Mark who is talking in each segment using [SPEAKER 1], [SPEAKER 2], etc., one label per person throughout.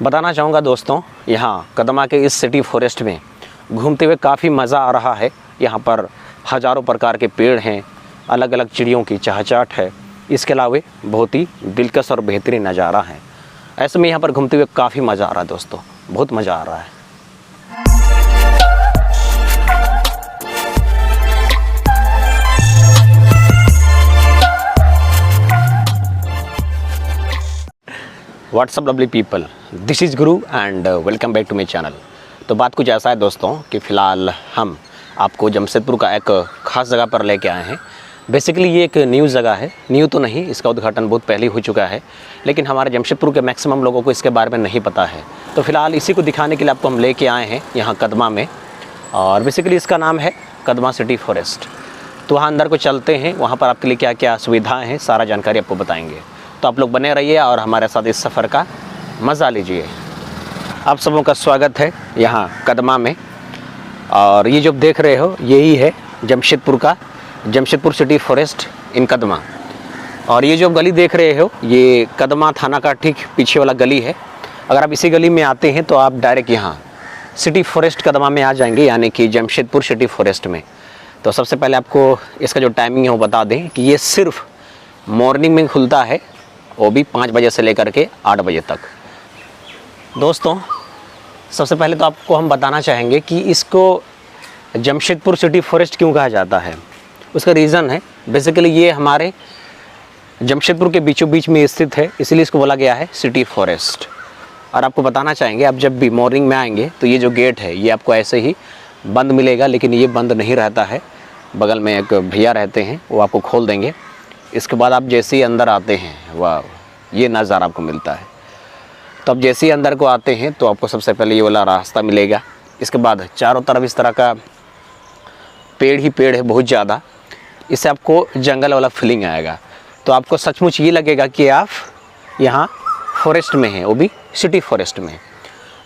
[SPEAKER 1] बताना चाहूँगा दोस्तों, यहाँ कदमा के इस सिटी फॉरेस्ट में घूमते हुए काफ़ी मज़ा आ रहा है। यहाँ पर हज़ारों प्रकार के पेड़ हैं, अलग अलग चिड़ियों की चहचहाट है। इसके अलावा बहुत ही दिलकश और बेहतरीन नज़ारा है। ऐसे में यहाँ पर घूमते हुए काफ़ी मज़ा आ रहा है दोस्तों, बहुत मज़ा आ रहा है। What's up lovely people, this is Guru and welcome back to my channel. तो बात कुछ ऐसा है दोस्तों कि फ़िलहाल हम आपको जमशेदपुर का एक ख़ास जगह पर लेके आए हैं। बेसिकली ये एक न्यू जगह है, न्यू तो नहीं, इसका उद्घाटन बहुत पहले हो चुका है, लेकिन हमारे जमशेदपुर के मैक्सिमम लोगों को इसके बारे में नहीं पता है। तो फ़िलहाल इसी को दिखाने के लिए आपको हम लेके आए हैं यहाँ कदमा में, और बेसिकली इसका नाम है कदमा सिटी फॉरेस्ट। तो वहाँ अंदर को चलते हैं, वहाँ पर आपके लिए क्या क्या सुविधाएँ हैं, सारा जानकारी आपको बताएंगे। तो आप लोग बने रहिए और हमारे साथ इस सफ़र का मज़ा लीजिए। आप सबों का स्वागत है यहाँ कदमा में, और ये जो देख रहे हो यही है जमशेदपुर सिटी फॉरेस्ट इन कदमा। और ये जो गली देख रहे हो ये कदमा थाना का ठीक पीछे वाला गली है। अगर आप इसी गली में आते हैं तो आप डायरेक्ट यहाँ सिटी फॉरेस्ट कदमा में आ जाएंगे, यानी कि जमशेदपुर सिटी फॉरेस्ट में। तो सबसे पहले आपको इसका जो टाइमिंग है वो बता दें कि ये सिर्फ मॉर्निंग में खुलता है, वो भी 5 बजे से लेकर के 8 बजे तक। दोस्तों सबसे पहले तो आपको हम बताना चाहेंगे कि इसको जमशेदपुर सिटी फॉरेस्ट क्यों कहा जाता है। उसका रीज़न है, बेसिकली ये हमारे जमशेदपुर के बीचों बीच में स्थित है, इसलिए इसको बोला गया है सिटी फॉरेस्ट। और आपको बताना चाहेंगे, आप जब भी मॉर्निंग में आएंगे तो ये जो गेट है ये आपको ऐसे ही बंद मिलेगा, लेकिन ये बंद नहीं रहता है। बगल में एक भैया रहते हैं, वो आपको खोल देंगे। इसके बाद आप जैसे ही अंदर आते हैं, वाह, ये नज़ारा आपको मिलता है। तो अब जैसे ही अंदर को आते हैं तो आपको सबसे पहले ये वाला रास्ता मिलेगा। इसके बाद चारों तरफ इस तरह का पेड़ ही पेड़ है, बहुत ज़्यादा। इससे आपको जंगल वाला फीलिंग आएगा। तो आपको सचमुच ये लगेगा कि आप यहाँ फॉरेस्ट में हैं, वो भी सिटी फॉरेस्ट में।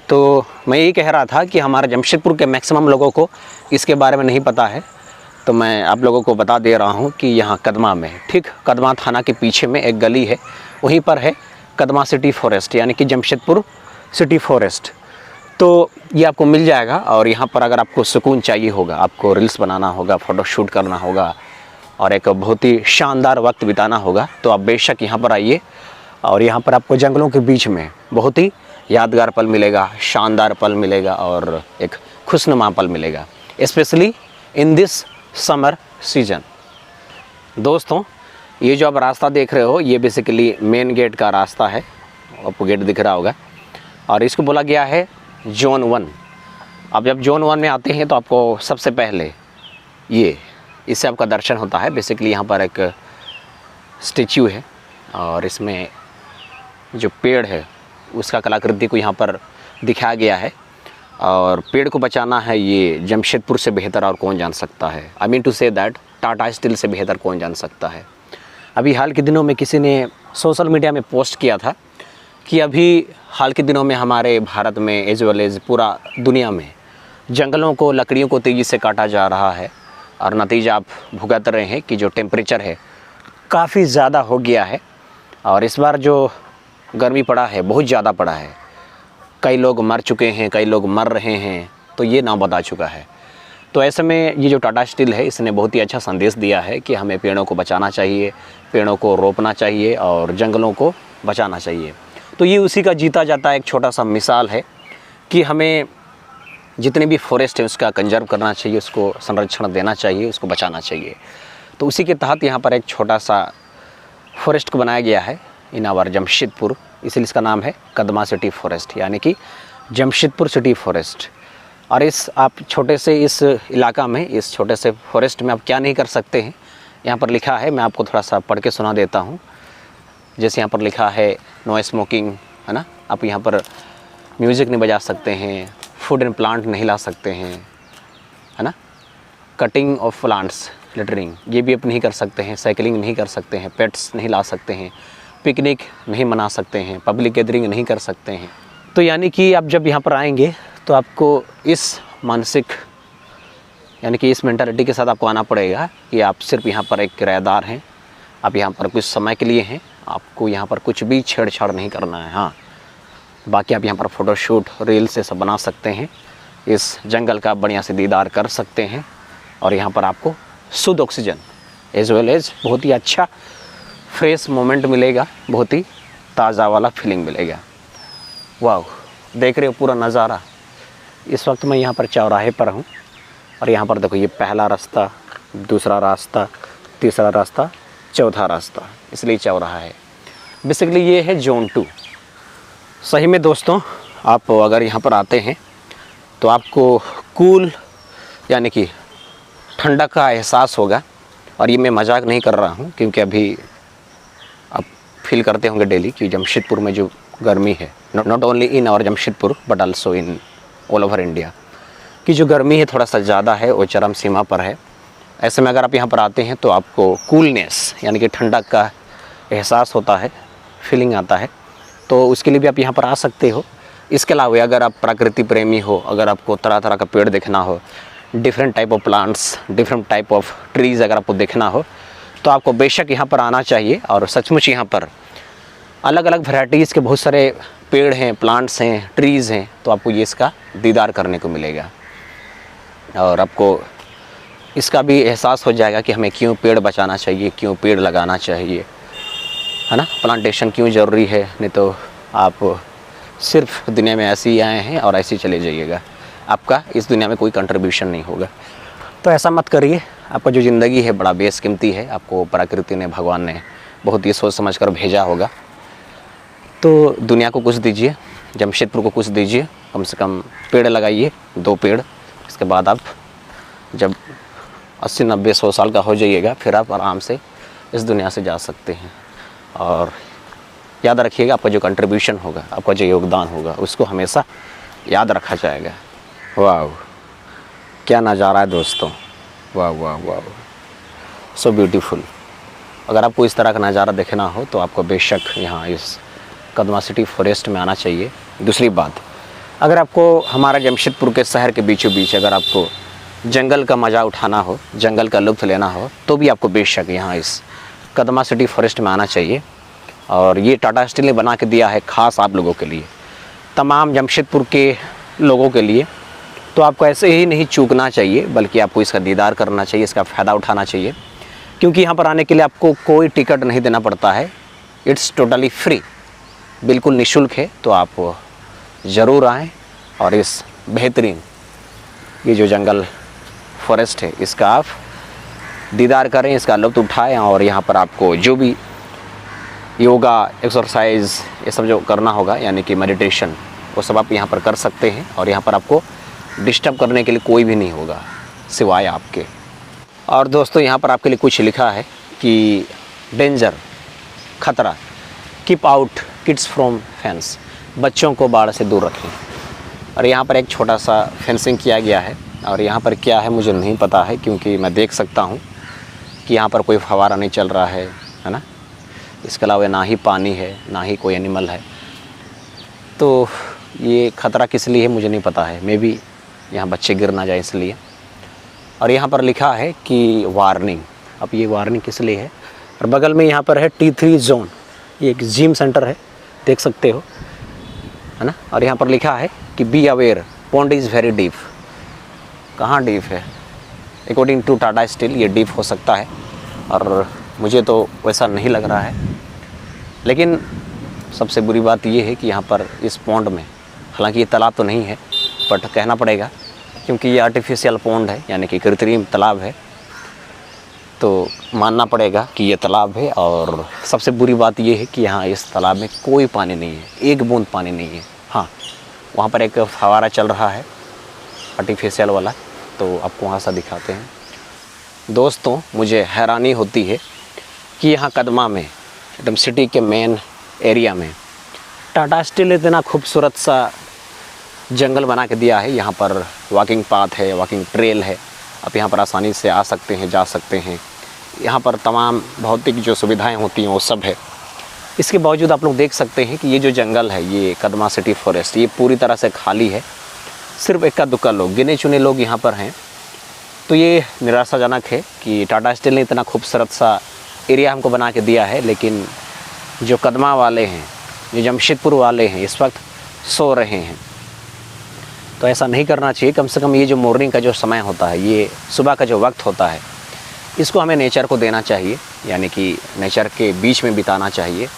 [SPEAKER 1] तो मैं यही कह रहा था कि हमारे जमशेदपुर के मैक्सिमम लोगों को इसके बारे में नहीं पता है, तो मैं आप लोगों को बता दे रहा हूँ कि यहाँ कदमा में, ठीक कदमा थाना के पीछे में एक गली है, वहीं पर है कदमा सिटी फॉरेस्ट, यानी कि जमशेदपुर सिटी फॉरेस्ट। तो ये आपको मिल जाएगा। और यहाँ पर अगर आपको सुकून चाहिए होगा, आपको रील्स बनाना होगा, फ़ोटो शूट करना होगा और एक बहुत ही शानदार वक्त बिताना होगा, तो आप बेशक यहाँ पर आइए। और यहाँ पर आपको जंगलों के बीच में बहुत ही यादगार पल मिलेगा, शानदार पल मिलेगा और एक खुशनुमा पल मिलेगा, specially in this summer season. दोस्तों ये जो आप रास्ता देख रहे हो ये बेसिकली मेन गेट का रास्ता है, आपको गेट दिख रहा होगा, और इसको बोला गया है जोन 1। अब जब जोन 1 में आते हैं तो आपको सबसे पहले इससे आपका दर्शन होता है। बेसिकली यहाँ पर एक स्टैच्यू है और इसमें जो पेड़ है उसका कलाकृति को यहाँ पर दिखाया गया है। और पेड़ को बचाना है ये जमशेदपुर से बेहतर और कौन जान सकता है। I mean to say that Tata Steel से बेहतर कौन जान सकता है। अभी हाल के दिनों में किसी ने सोशल मीडिया में पोस्ट किया था कि अभी हाल के दिनों में हमारे भारत में एज वेल एज पूरा दुनिया में जंगलों को, लकड़ियों को तेज़ी से काटा जा रहा है, और नतीजा आप भुगत रहे हैं कि जो टेम्परेचर है काफ़ी ज़्यादा हो गया है। और इस बार जो गर्मी पड़ा है बहुत ज़्यादा पड़ा है, कई लोग मर चुके हैं, कई लोग मर रहे हैं, तो ये नाम बता चुका है। तो ऐसे में ये जो टाटा स्टील है इसने बहुत ही अच्छा संदेश दिया है कि हमें पेड़ों को बचाना चाहिए, पेड़ों को रोपना चाहिए और जंगलों को बचाना चाहिए। तो ये उसी का जीता जाता एक छोटा सा मिसाल है कि हमें जितने भी फॉरेस्ट है उसका कंजर्व करना चाहिए, उसको संरक्षण देना चाहिए, उसको बचाना चाहिए। तो उसी के तहत यहाँ पर एक छोटा सा फॉरेस्ट को बनाया गया है इन आवर जमशेदपुर, इसलिए इसका नाम है कदमा सिटी फॉरेस्ट, यानी कि जमशेदपुर सिटी फॉरेस्ट। और इस आप छोटे से इस इलाका में, इस छोटे से फॉरेस्ट में आप क्या नहीं कर सकते हैं, यहाँ पर लिखा है, मैं आपको थोड़ा सा पढ़ के सुना देता हूँ। जैसे यहाँ पर लिखा है नो स्मोकिंग, है ना, आप यहाँ पर म्यूज़िक नहीं बजा सकते हैं, फूड एंड प्लांट नहीं ला सकते हैं, है ना, कटिंग ऑफ प्लांट्स, लिटरिंग ये भी आप नहीं कर सकते हैं, साइकिलिंग नहीं कर सकते हैं, पेट्स नहीं ला सकते हैं, पिकनिक नहीं मना सकते हैं, पब्लिक गैदरिंग नहीं कर सकते हैं। तो यानी कि आप जब यहाँ पर आएंगे तो आपको इस मानसिक यानी कि इस मेंटालिटी के साथ आपको आना पड़ेगा कि आप सिर्फ यहाँ पर एक किराएदार हैं, आप यहाँ पर कुछ समय के लिए हैं, आपको यहाँ पर कुछ भी छेड़छाड़ नहीं करना है। हाँ, बाकी आप यहाँ पर फ़ोटोशूट रील से सब बना सकते हैं। इस जंगल का बढ़िया से दीदार कर सकते हैं और यहाँ पर आपको शुद्ध ऑक्सीजन एज वेल एज बहुत ही अच्छा फ्रेश मोमेंट मिलेगा, बहुत ही ताज़ा वाला फीलिंग मिलेगा। वाह, देख रहे हो पूरा नज़ारा। इस वक्त मैं यहाँ पर चौराहे पर हूँ और यहाँ पर देखो ये पहला रास्ता, दूसरा रास्ता, तीसरा रास्ता, चौथा रास्ता, इसलिए चौराहा है। बेसिकली ये है जोन 2। सही में दोस्तों, आप अगर यहाँ पर आते हैं तो आपको कूल यानी कि ठंडक का एहसास होगा। और ये मैं मजाक नहीं कर रहा हूँ, क्योंकि अभी आप फील करते होंगे डेली कि जमशेदपुर में जो गर्मी है, नॉट ओनली इन और Jamshedpur but also in all over India, कि जो गर्मी है थोड़ा सा ज़्यादा है, वो चरम सीमा पर है। ऐसे में अगर आप यहाँ पर आते हैं तो आपको कूलनेस यानी कि ठंडक का एहसास होता है, फीलिंग आता है। तो उसके लिए भी आप यहाँ पर आ सकते हो। इसके अलावा अगर आप प्रकृति प्रेमी हो, अगर आपको तरह तरह का पेड़ देखना हो, different type of plants, different type of trees अगर आपको देखना हो, तो आपको बेशक यहाँ पर आना चाहिए। और सचमुच यहाँ पर अलग अलग वैराइटीज़ के बहुत सारे पेड़ हैं, प्लांट्स हैं, ट्रीज़ हैं, तो आपको ये इसका दीदार करने को मिलेगा। और आपको इसका भी एहसास हो जाएगा कि हमें क्यों पेड़ बचाना चाहिए, क्यों पेड़ लगाना चाहिए, है ना। प्लांटेशन क्यों ज़रूरी है, नहीं तो आप सिर्फ दुनिया में ऐसे ही आए हैं और ऐसे ही चले जाइएगा, आपका इस दुनिया में कोई कंट्रीब्यूशन नहीं होगा। तो ऐसा मत करिए। आपका जो ज़िंदगी है बड़ा बेशकीमती है, आपको प्रकृति ने, भगवान ने बहुत ही सोच समझ कर भेजा होगा। तो दुनिया को कुछ दीजिए, जमशेदपुर को कुछ दीजिए, कम से कम पेड़ लगाइए, 2 पेड़। इसके बाद आप जब 80, 90, 100 साल का हो जाइएगा, फिर आप आराम से इस दुनिया से जा सकते हैं। और याद रखिएगा, आपका जो कंट्रीब्यूशन होगा, आपका जो योगदान होगा, उसको हमेशा याद रखा जाएगा। वाह, क्या नज़ारा है दोस्तों, वाह वाह वाह, सो ब्यूटीफुल। अगर आपको इस तरह का नज़ारा देखना हो तो आपको बेशक यहाँ इस कदमा सिटी फॉरेस्ट में आना चाहिए। दूसरी बात, अगर आपको हमारा जमशेदपुर के शहर के बीचों बीच अगर आपको जंगल का मज़ा उठाना हो, जंगल का लुत्फ़ लेना हो, तो भी आपको बेशक यहाँ इस कदमा सिटी फॉरेस्ट में आना चाहिए। और ये टाटा स्टील ने बना के दिया है ख़ास आप लोगों के लिए, तमाम जमशेदपुर के लोगों के लिए। तो आपको ऐसे ही नहीं चूकना चाहिए, बल्कि आपको इसका दीदार करना चाहिए, इसका फ़ायदा उठाना चाहिए। क्योंकि यहाँ पर आने के लिए आपको कोई टिकट नहीं देना पड़ता है, इट्स टोटली फ्री, बिल्कुल निःशुल्क है। तो आप ज़रूर आएँ और इस बेहतरीन ये जो जंगल फॉरेस्ट है, इसका आप दीदार करें, इसका लुत्फ़ उठाएँ। और यहाँ पर आपको जो भी योगा, एक्सरसाइज, ये सब जो करना होगा यानी कि मेडिटेशन, वो सब आप यहाँ पर कर सकते हैं। और यहाँ पर आपको डिस्टर्ब करने के लिए कोई भी नहीं होगा सिवाय आपके। और दोस्तों, यहाँ पर आपके लिए कुछ लिखा है कि डेंजर, खतरा, keep out kids from fence, बच्चों को बाढ़ से दूर रखें। और यहाँ पर एक छोटा सा फेंसिंग किया गया है। और यहाँ पर क्या है मुझे नहीं पता है, क्योंकि मैं देख सकता हूँ कि यहाँ पर कोई फव्वारा नहीं चल रहा है ना। इसके अलावा ना ही पानी है, ना ही कोई एनिमल है। तो ये ख़तरा किस लिए है मुझे नहीं पता है, मे बी यहाँ बच्चे गिर ना जाए इसलिए। और यहाँ पर लिखा है कि वार्निंग। अब ये वार्निंग किस लिए है? और बगल में यहाँ पर है T3 जोन, ये एक जिम सेंटर है, देख सकते हो, है ना। और यहाँ पर लिखा है कि be aware, pond is very deep. कहाँ डीप है? अकॉर्डिंग टू टाटा स्टील ये डीप हो सकता है, और मुझे तो वैसा नहीं लग रहा है। लेकिन सबसे बुरी बात ये है कि यहाँ पर इस पॉन्ड में, हालांकि ये तालाब तो नहीं है, बट कहना पड़ेगा क्योंकि ये आर्टिफिशियल पॉन्ड है, यानी कि कृत्रिम तालाब है, तो मानना पड़ेगा कि ये तालाब है। और सबसे बुरी बात ये है कि यहाँ इस तालाब में कोई पानी नहीं है, एक बूंद पानी नहीं है। हाँ, वहाँ पर एक फव्वारा चल रहा है आर्टिफिशियल वाला, तो आपको वहाँ सा दिखाते हैं। दोस्तों, मुझे हैरानी होती है कि यहाँ कदमा में, एकदम सिटी के मेन एरिया में, टाटा स्टील इतना खूबसूरत सा जंगल बना के दिया है। यहाँ पर वॉकिंग पाथ है, वॉकिंग ट्रेल है, आप यहाँ पर आसानी से आ सकते हैं, जा सकते हैं। यहाँ पर तमाम भौतिक जो सुविधाएं होती हैं वो सब है। इसके बावजूद आप लोग देख सकते हैं कि ये जो जंगल है, ये कदमा सिटी फॉरेस्ट, ये पूरी तरह से खाली है। सिर्फ इक्का दुक्का लोग, गिने चुने लोग यहाँ पर हैं। तो ये निराशाजनक है कि टाटा स्टील ने इतना खूबसूरत सा एरिया हमको बना के दिया है, लेकिन जो कदमा वाले हैं, जो जमशेदपुर वाले हैं, इस वक्त सो रहे हैं। तो ऐसा नहीं करना चाहिए। कम से कम ये जो मॉर्निंग का जो समय होता है, ये सुबह का जो वक्त होता है, इसको हमें नेचर को देना चाहिए, यानी कि नेचर के बीच में बिताना चाहिए।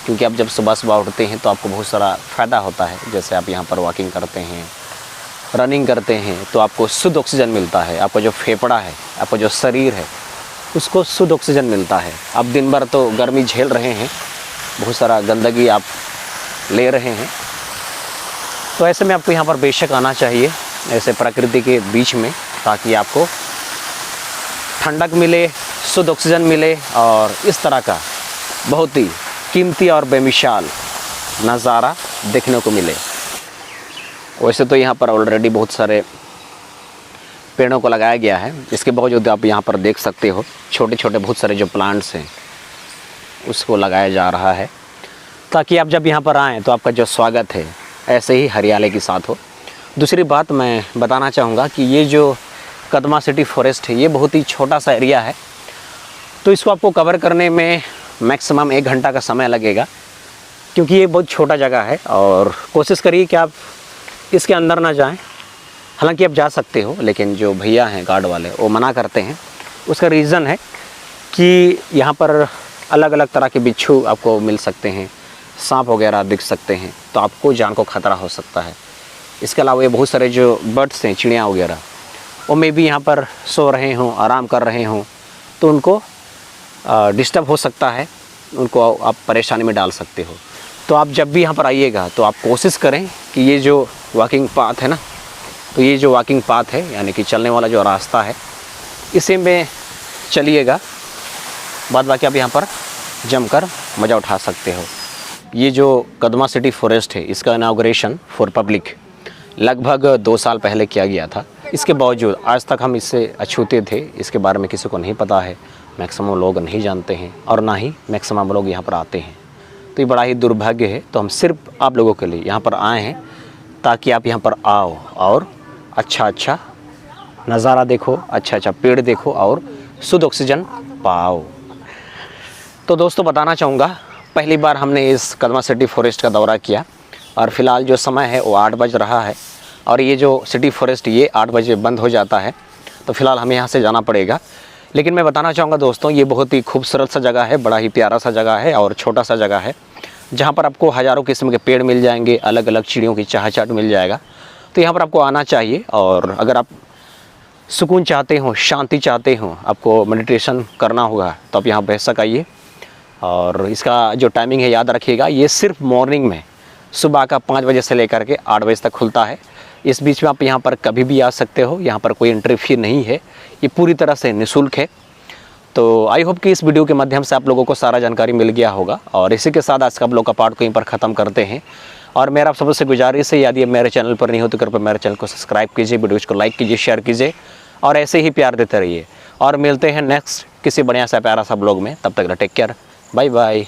[SPEAKER 1] क्योंकि आप जब सुबह सुबह उठते हैं तो आपको बहुत सारा फ़ायदा होता है। जैसे आप यहाँ पर वॉकिंग करते हैं, रनिंग करते हैं, तो आपको शुद्ध ऑक्सीजन मिलता है। आपका जो फेफड़ा है, आपका जो शरीर है, उसको शुद्ध ऑक्सीजन मिलता है। आप दिन भर तो गर्मी झेल रहे हैं, बहुत सारा गंदगी आप ले रहे हैं, तो ऐसे में आपको यहाँ पर बेशक आना चाहिए, ऐसे प्रकृति के बीच में, ताकि आपको ठंडक मिले, शुद्ध ऑक्सीजन मिले और इस तरह का बहुत ही कीमती और बेमिसाल नज़ारा देखने को मिले। वैसे तो यहाँ पर ऑलरेडी बहुत सारे पेड़ों को लगाया गया है, इसके बावजूद आप यहाँ पर देख सकते हो छोटे छोटे बहुत सारे जो प्लांट्स हैं उसको लगाया जा रहा है, ताकि आप जब यहाँ पर आएँ तो आपका जो स्वागत है ऐसे ही हरियाली के साथ हो। दूसरी बात मैं बताना चाहूँगा कि ये जो कदमा सिटी फॉरेस्ट है, ये बहुत ही छोटा सा एरिया है, तो इसको आपको कवर करने में मैक्सिमम 1 घंटा का समय लगेगा, क्योंकि ये बहुत छोटा जगह है। और कोशिश करिए कि आप इसके अंदर ना जाएं। हालांकि आप जा सकते हो, लेकिन जो भैया हैं गार्ड वाले, वो मना करते हैं। उसका रीज़न है कि यहाँ पर अलग अलग तरह के बिच्छू आपको मिल सकते हैं, सांप वगैरह दिख सकते हैं, तो आपको जान को ख़तरा हो सकता है। इसके अलावा ये बहुत सारे जो बर्ड्स हैं, चिड़िया वगैरह, वो मे भी यहाँ पर सो रहे हों, आराम कर रहे हों, तो उनको डिस्टर्ब हो सकता है, उनको आप परेशानी में डाल सकते हो। तो आप जब भी यहाँ पर आइएगा तो आप कोशिश करें कि ये जो वॉकिंग पाथ है ना, तो ये जो वॉकिंग पाथ है, यानी कि चलने वाला जो रास्ता है, इसी में चलिएगा। बाद बाकी आप यहाँ पर जमकर मज़ा उठा सकते हो। ये जो कदमा सिटी फॉरेस्ट है, इसका इनाग्रेशन फॉर पब्लिक लगभग 2 साल पहले किया गया था। इसके बावजूद आज तक हम इससे अछूते थे, इसके बारे में किसी को नहीं पता है, मैक्सिमम लोग नहीं जानते हैं और ना ही मैक्सिमम लोग यहाँ पर आते हैं। तो ये बड़ा ही दुर्भाग्य है। तो हम सिर्फ आप लोगों के लिए यहाँ पर आए हैं, ताकि आप यहाँ पर आओ और अच्छा नज़ारा देखो, अच्छा पेड़ देखो और शुद्ध ऑक्सीजन पाओ। तो दोस्तों बताना चाहूँगा, पहली बार हमने इस कदमा सिटी फॉरेस्ट का दौरा किया और फ़िलहाल जो समय है वो 8 बज रहा है, और ये जो सिटी फॉरेस्ट ये 8 बजे बंद हो जाता है, तो फ़िलहाल हमें यहाँ से जाना पड़ेगा। लेकिन मैं बताना चाहूँगा दोस्तों, ये बहुत ही खूबसूरत सा जगह है, बड़ा ही प्यारा सा जगह है और छोटा सा जगह है, जहाँ पर आपको हज़ारों किस्म के पेड़ मिल जाएंगे, अलग अलग चिड़ियों की चहचहाट मिल जाएगा। तो यहाँ पर आपको आना चाहिए। और अगर आप सुकून चाहते हो, शांति चाहते हो, आपको मेडिटेशन करना होगा, तो आप यहाँ बेशक आइए। और इसका जो टाइमिंग है याद रखिएगा, ये सिर्फ मॉर्निंग में सुबह का 5 बजे से लेकर के 8 बजे तक खुलता है। इस बीच में आप यहाँ पर कभी भी आ सकते हो, यहाँ पर कोई एंट्री फी नहीं है, ये पूरी तरह से निःशुल्क है। तो आई होप कि इस वीडियो के माध्यम से आप लोगों को सारा जानकारी मिल गया होगा। और इसी के साथ आज का आप लोग का पार्ट को यहीं पर ख़त्म करते हैं। और मेरा आप सबसे गुजारिश है, यदि मेरे चैनल पर नहीं हो तो कृपया मेरे चैनल को सब्सक्राइब कीजिए, वीडियोज़ को लाइक कीजिए, शेयर कीजिए और ऐसे ही प्यार देते रहिए। और मिलते हैं नेक्स्ट किसी बढ़िया सा प्यारा सा ब्लॉग में। तब तक टेक केयर, बाय बाय।